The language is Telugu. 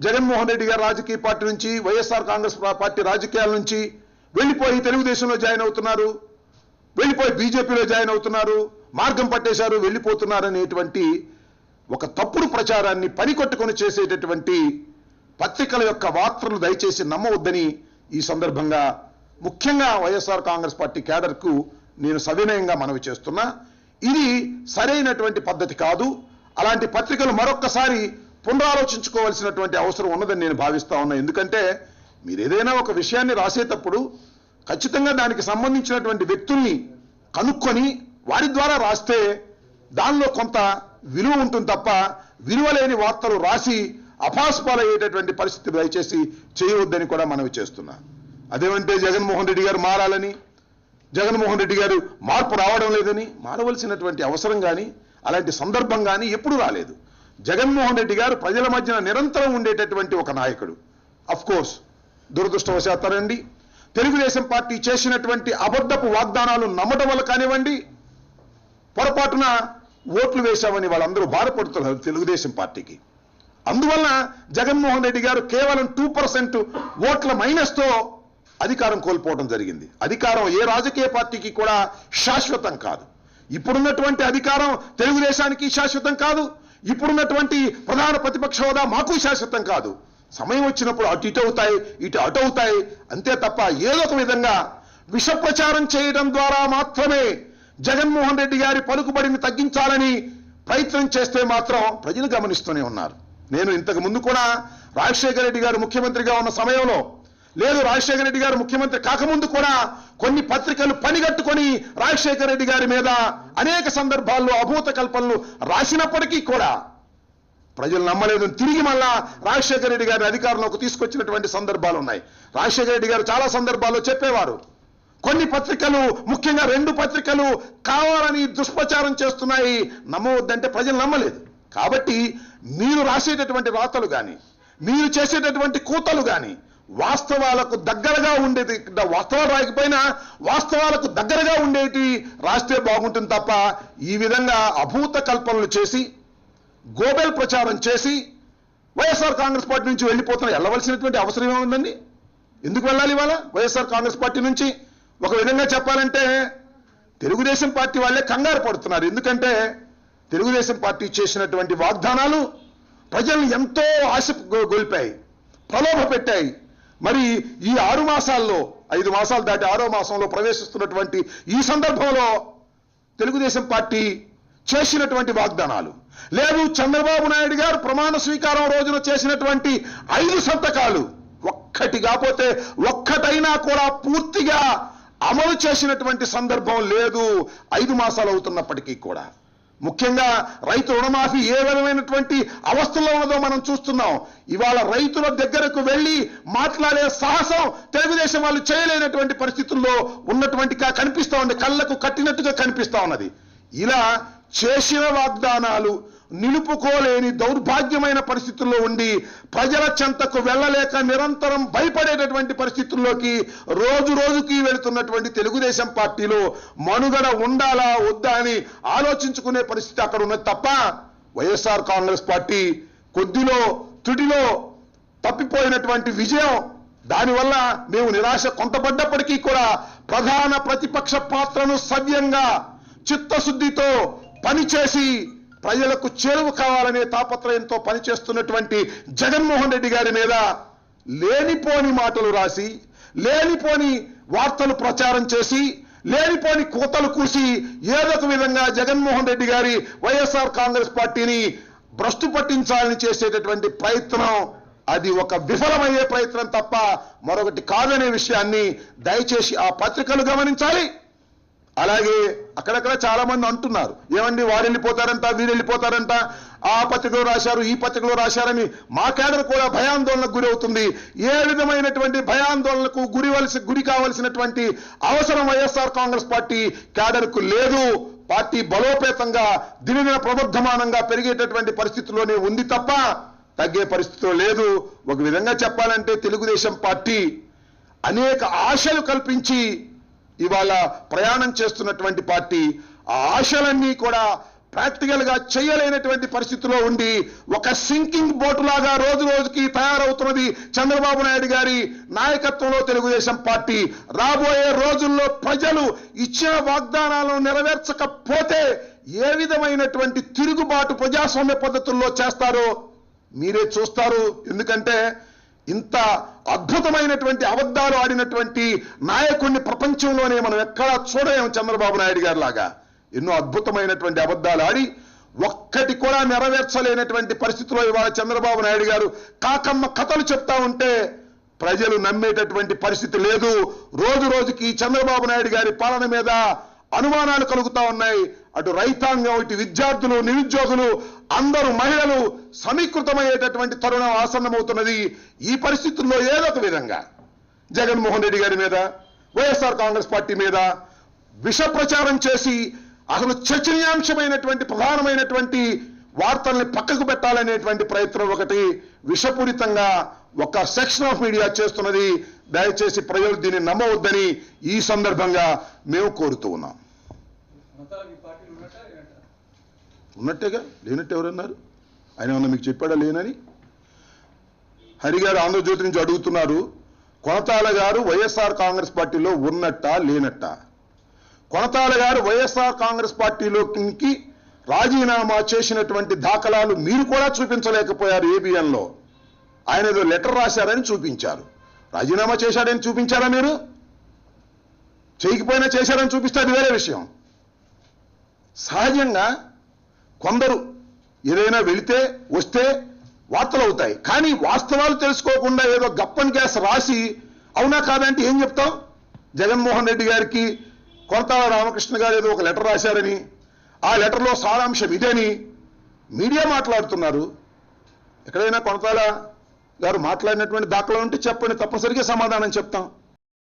జగన్మోహన్ రెడ్డి గారు రాజకీయ పార్టీ నుంచి, వైఎస్ఆర్ కాంగ్రెస్ పార్టీ రాజకీయాల నుంచి వెళ్ళిపోయి తెలుగుదేశంలో జాయిన్ అవుతున్నారు, వెళ్ళిపోయి బీజేపీలో జాయిన్ అవుతున్నారు, మార్గం పట్టేశారు, వెళ్ళిపోతున్నారు అనేటువంటి ఒక తప్పుడు ప్రచారాన్ని పనికొట్టుకొని చేసేటటువంటి పత్రికల యొక్క వార్తలు దయచేసి నమ్మవద్దని ఈ సందర్భంగా ముఖ్యంగా వైఎస్ఆర్ కాంగ్రెస్ పార్టీ క్యాడర్కు నేను సవినయంగా మనవి చేస్తున్నా. ఇది సరైనటువంటి పద్ధతి కాదు. అలాంటి పత్రికలు మరొక్కసారి పునరాలోచించుకోవాల్సినటువంటి అవసరం ఉన్నదని నేను భావిస్తా ఉన్నా. ఎందుకంటే మీరు ఏదైనా ఒక విషయాన్ని రాసేటప్పుడు ఖచ్చితంగా దానికి సంబంధించినటువంటి వ్యక్తుల్ని కనుక్కొని వారి ద్వారా రాస్తే దానిలో కొంత విలువ ఉంటుంది తప్ప విలువ లేని వార్తలు రాసి అపాస్పాలయ్యేటటువంటి పరిస్థితి దయచేసి చేయవద్దని కూడా మనవి చేస్తున్నా. అదేమంటే జగన్మోహన్ రెడ్డి గారు మారాలని, జగన్మోహన్ రెడ్డి గారు మార్పు రావడం లేదని, మారవలసినటువంటి అవసరం కానీ అలాంటి సందర్భం కానీ ఎప్పుడు రాలేదు. జగన్మోహన్ రెడ్డి గారు ప్రజల మధ్యన నిరంతరం ఉండేటటువంటి ఒక నాయకుడు. అఫ్ కోర్స్ దురదృష్టవశాత్తరండి తెలుగుదేశం పార్టీ చేసినటువంటి అబద్ధపు వాగ్దానాలు నమ్మడం వల్ల కానివ్వండి, పొరపాటున ఓట్లు వేశామని వాళ్ళందరూ బాధపడుతున్నారు తెలుగుదేశం పార్టీకి. అందువల్ల జగన్మోహన్ రెడ్డి గారు కేవలం 2% ఓట్ల మైనస్తో అధికారం కోల్పోవడం జరిగింది. అధికారం ఏ రాజకీయ పార్టీకి కూడా శాశ్వతం కాదు. ఇప్పుడున్నటువంటి అధికారం తెలుగుదేశానికి శాశ్వతం కాదు. ఇప్పుడున్నటువంటి ప్రధాన ప్రతిపక్ష హోదా మాకు శాశ్వతం కాదు. సమయం వచ్చినప్పుడు అటు ఇటు అవుతాయి, ఇటు అటు అవుతాయి అంతే తప్ప ఏదో ఒక విధంగా విష ప్రచారం చేయడం ద్వారా మాత్రమే జగన్మోహన్ రెడ్డి గారి పలుకుబడిని తగ్గించాలని ప్రయత్నం చేస్తే మాత్రం ప్రజలు గమనిస్తూనే ఉన్నారు. నేను ఇంతకు ముందు కూడా రాజశేఖర రెడ్డి గారు ముఖ్యమంత్రిగా ఉన్న సమయంలో, లేదు రాజశేఖర రెడ్డి గారు ముఖ్యమంత్రి కాకముందు కూడా కొన్ని పత్రికలు పనిగట్టుకొని రాజశేఖర రెడ్డి గారి మీద అనేక సందర్భాల్లో అభూత కల్పనలు రాసినప్పటికీ కూడా ప్రజలు నమ్మలేదు. తిరిగి మళ్ళా రాజశేఖర రెడ్డి గారిని అధికారంలోకి తీసుకొచ్చినటువంటి సందర్భాలు ఉన్నాయి. రాజశేఖర రెడ్డి గారు చాలా సందర్భాల్లో చెప్పేవారు, కొన్ని పత్రికలు ముఖ్యంగా 2 పత్రికలు కావాలని దుష్ప్రచారం చేస్తున్నాయి, నమ్మవద్దంటే ప్రజలు నమ్మలేదు. కాబట్టి మీరు రాసేటటువంటి రాతలు కానీ, మీరు చేసేటటువంటి కూతలు కానీ వాస్తవాలకు దగ్గరగా ఉండేది, వాస్తవాలు రాకపోయినా వాస్తవాలకు దగ్గరగా ఉండేటి రాస్తే బాగుంటుంది తప్ప ఈ విధంగా అభూత కల్పనలు చేసి గోబెల్ ప్రచారం చేసి వైఎస్ఆర్ కాంగ్రెస్ పార్టీ నుంచి వెళ్ళవలసినటువంటి అవసరం ఏముందండి? ఎందుకు వెళ్ళాలి ఇవాళ వైఎస్ఆర్ కాంగ్రెస్ పార్టీ నుంచి? ఒక విధంగా చెప్పాలంటే తెలుగుదేశం పార్టీ వాళ్ళే కంగారు పడుతున్నారు. ఎందుకంటే తెలుగుదేశం పార్టీ చేసినటువంటి వాగ్దానాలు ప్రజల్ని ఎంతో ఆశ గొల్పాయి, ప్రలోభ పెట్టాయి. మరి ఈ 6 మాసాల్లో 5 మాసాలు దాటి 6వ మాసంలో ప్రవేశిస్తున్నటువంటి ఈ సందర్భంలో తెలుగుదేశం పార్టీ చేసినటువంటి వాగ్దానాలు, లేదు చంద్రబాబు నాయుడు గారు ప్రమాణ స్వీకారం రోజున చేసినటువంటి 5 సంతకాలు ఒక్కటి కాకపోతే ఒక్కటైనా కూడా పూర్తిగా అమలు చేసినటువంటి సందర్భం లేదు 5 మాసాలు అవుతున్నప్పటికీ కూడా. ముఖ్యంగా రైతు రుణమాఫీ ఏ విధమైనటువంటి అవస్థల్లో ఉన్నదో మనం చూస్తున్నాం. ఇవాళ రైతుల దగ్గరకు వెళ్ళి మాట్లాడే సాహసం తెలుగుదేశం వాళ్ళు చేయలేనటువంటి పరిస్థితుల్లో ఉన్నటువంటిగా కనిపిస్తా ఉంది, కళ్ళకు కట్టినట్టుగా కనిపిస్తా ఉన్నది. ఇలా చేసిన వాగ్దానాలు నిలుపుకోలేని దౌర్భాగ్యమైన పరిస్థితుల్లో ఉండి ప్రజల చెంతకు వెళ్ళలేక నిరంతరం భయపడేటటువంటి పరిస్థితుల్లోకి రోజు రోజుకి వెళుతున్నటువంటి తెలుగుదేశం పార్టీలో మనుగడ ఉండాలా వద్దా అని ఆలోచించుకునే పరిస్థితి అక్కడ ఉన్నది తప్ప వైఎస్ఆర్ కాంగ్రెస్ పార్టీ కొద్దిలో తుడిలో తప్పిపోయినటువంటి విజయం, దానివల్ల మేము నిరాశ కొంతపడ్డప్పటికీ కూడా ప్రధాన ప్రతిపక్ష పాత్రను సవ్యంగా చిత్తశుద్ధితో పనిచేసి ప్రజలకు చేరువ కావాలనే తాపత్రయంతో పనిచేస్తున్నటువంటి జగన్మోహన్ రెడ్డి గారి మీద లేనిపోని మాటలు రాసి, లేనిపోని వార్తలు ప్రచారం చేసి, లేనిపోని కూతలు కూసి ఏదో ఒక విధంగా జగన్మోహన్ రెడ్డి గారి వైఎస్ఆర్ కాంగ్రెస్ పార్టీని భ్రష్టు పట్టించాలని చేసేటటువంటి ప్రయత్నం, అది ఒక విఫలమయ్యే ప్రయత్నం తప్ప మరొకటి కాదనే విషయాన్ని దయచేసి ఆ పత్రికలు గమనించాలి. అలాగే అక్కడక్కడ చాలా మంది అంటున్నారు, ఏమండి వారు వెళ్ళిపోతారంట, వీరు వెళ్ళిపోతారంట, ఆ పత్రికలో రాశారు, ఈ పత్రికలో రాశారని. మా కేడర్ కూడా భయాందోళనకు గురి అవుతుంది. ఏ విధమైనటువంటి భయాందోళనకు గురి కావలసినటువంటి అవసరం వైఎస్ఆర్ కాంగ్రెస్ పార్టీ కేడర్కు లేదు. పార్టీ బలోపేతంగా దినదిన ప్రబుద్ధమానంగా పెరిగేటటువంటి పరిస్థితుల్లోనే ఉంది తప్ప తగ్గే పరిస్థితిలో లేదు. ఒక విధంగా చెప్పాలంటే తెలుగుదేశం పార్టీ అనేక ఆశలు కల్పించి ఇవాళ ప్రయాణం చేస్తున్నటువంటి పార్టీ. ఆ ఆశలన్నీ కూడా ప్రాక్టికల్ గా చేయలేనటువంటి పరిస్థితిలో ఉండి ఒక సింకింగ్ బోటు లాగా రోజు రోజుకి తయారవుతున్నది చంద్రబాబు నాయుడు గారి నాయకత్వంలో తెలుగుదేశం పార్టీ. రాబోయే రోజుల్లో ప్రజలు ఇచ్చిన వాగ్దానాలను నెరవేర్చకపోతే ఏ విధమైనటువంటి తిరుగుబాటు ప్రజాస్వామ్య పద్ధతుల్లో చేస్తారో మీరే చూస్తారు. ఎందుకంటే ఇంత అద్భుతమైనటువంటి అబద్ధాలు ఆడినటువంటి నాయకుడిని ప్రపంచంలోనే మనం ఎక్కడా చూడలేము. చంద్రబాబు నాయుడు గారి లాగా ఎన్నో అద్భుతమైనటువంటి అబద్ధాలు ఆడి ఒక్కటి కూడా నెరవేర్చలేనటువంటి పరిస్థితిలో ఇవాళ చంద్రబాబు నాయుడు గారు కాకమ్మ కథలు చెప్తా ఉంటే ప్రజలు నమ్మేటటువంటి పరిస్థితి లేదు. రోజు రోజుకి చంద్రబాబు నాయుడు గారి పాలన మీద అనుమానాలు కలుగుతా ఉన్నాయి. అటు రైతాంగం, ఇటు విద్యార్థులు, నిరుద్యోగులు, అందరూ మహిళలు సమీకృతమయ్యేటటువంటి తరుణం ఆసన్నమవుతున్నది. ఈ పరిస్థితుల్లో ఏదో ఒక విధంగా జగన్మోహన్ రెడ్డి గారి మీద, వైఎస్ఆర్ కాంగ్రెస్ పార్టీ మీద విష ప్రచారం చేసి అసలు చర్చనీయాంశమైనటువంటి ప్రధానమైనటువంటి వార్తల్ని పక్కకు పెట్టాలనేటువంటి ప్రయత్నం ఒకటి విషపూరితంగా ఒక సెక్షన్ ఆఫ్ మీడియా చేస్తున్నది. దయచేసి ప్రజలు దీన్ని నమ్మవద్దని ఈ సందర్భంగా మేము కోరుతూ ఉన్నాం. ఉన్నట్టేగా, లేనట్టు ఎవరన్నారు? ఆయన ఏమన్నా మీకు చెప్పాడా లేనని? హరిగారు ఆంధ్రజ్యోతి నుంచి అడుగుతున్నారు, కొనతాల గారు వైఎస్ఆర్ కాంగ్రెస్ పార్టీలో ఉన్నట్టా లేనట్టా? కొనతాల గారు వైఎస్ఆర్ కాంగ్రెస్ పార్టీలోకి రాజీనామా చేసినటువంటి దాఖలాలు మీరు కూడా చూపించలేకపోయారు. ఏబిఎన్లో ఆయన ఏదో లెటర్ రాశారని చూపించారు. రాజీనామా చేశాడని చూపించారా? మీరు చేయకపోయినా చేశారని చూపిస్తే అది వేరే విషయం. సహజంగా కొందరు ఏదైనా వెళితే వస్తే వార్తలు అవుతాయి, కానీ వాస్తవాలు తెలుసుకోకుండా ఏదో గప్పన్ కేసు రాసి అవునా కాదంటే ఏం చెప్తాం? జగన్మోహన్ రెడ్డి గారికి కొనతాల రామకృష్ణ గారు ఏదో ఒక లెటర్ రాశారని, ఆ లెటర్లో సారాంశం ఇదేని మీడియా మాట్లాడుతున్నారు. ఎక్కడైనా కొనతాల గారు మాట్లాడినటువంటి దాఖలా ఉంటే చెప్పండి, తప్పనిసరిగా సమాధానం చెప్తాం.